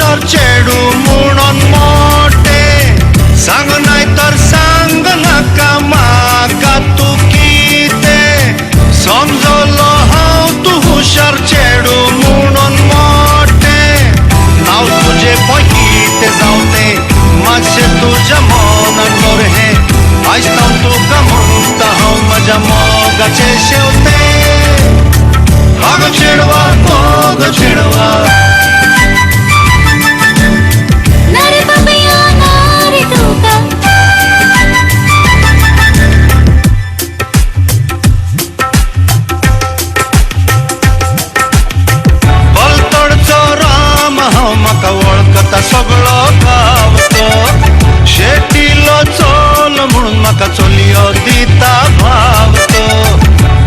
हुशार चेडू म्हणून मोठे सांग नाही तर सांग नाका म्हाका तू कितें समजलो हांव तू हुशार चेडू म्हणून मोठे नाव तुझे पळय कितें जावं तें मातशें तुज्या मनान दवर हें आयज हांव तुका म्हणटा हांव म्हज्या मोगाचें शेवतें आग चेडवा मोग चेडवा म्हाका वळखता सगळो गांव तो शेतीलो चोल म्हणून म्हाका चलयो दिता भाव तो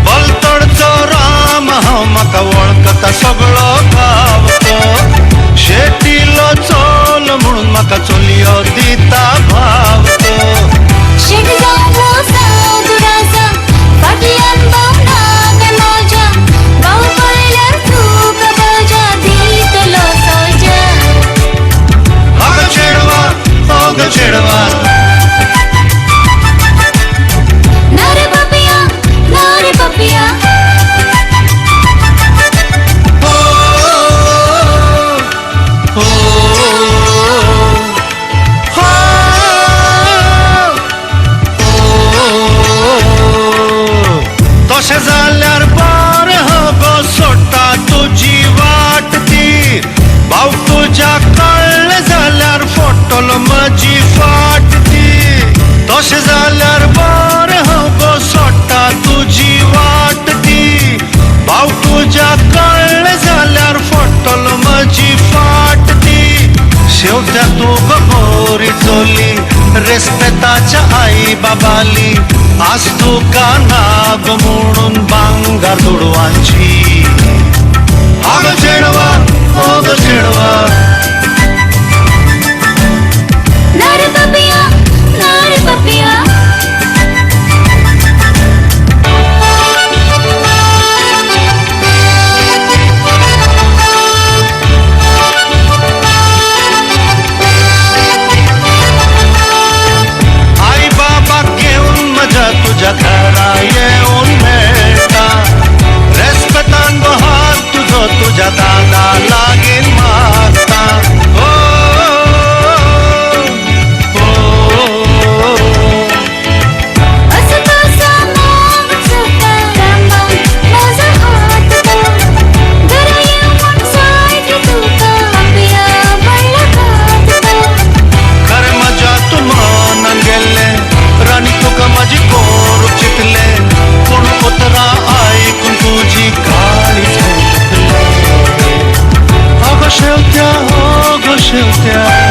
बलतडचो राम हांव म्हाका वळखता सगळो गांव तो शेतीलो चोल म्हणून म्हाका चलयो दिता भाव तो चेडवा नारे पपिया हो हो हो तशें जाल्यार बरें हो गो सोडटा तुजी वाट ती भाव तुज्या कळ्ळें जाल्यार फोटोल म्हजी फाट ती तशें जाल्यार बरें हांव गो सोडटा तुजी वाट ती भाव तुज्या कळ्ळें जाल्यार फोटोल म्हजी फाट ती शेवट्या तूं गो गोरी चोली रेस्पेताच्या आई बाबाली आज तुका नाग म्हणून भांगार दुडवांची आग चेडवा ओग चेडवा नारे पपिया आई बाबा घेऊन म्हज्या तुझ्या घरा येऊन मेळटा रेस्पेतान गो हात तुजो तुझ्या दादा लागीं मागता माझी कोर चितले पूण उतरां आयकून तुजी काळीज अगो शेवत्या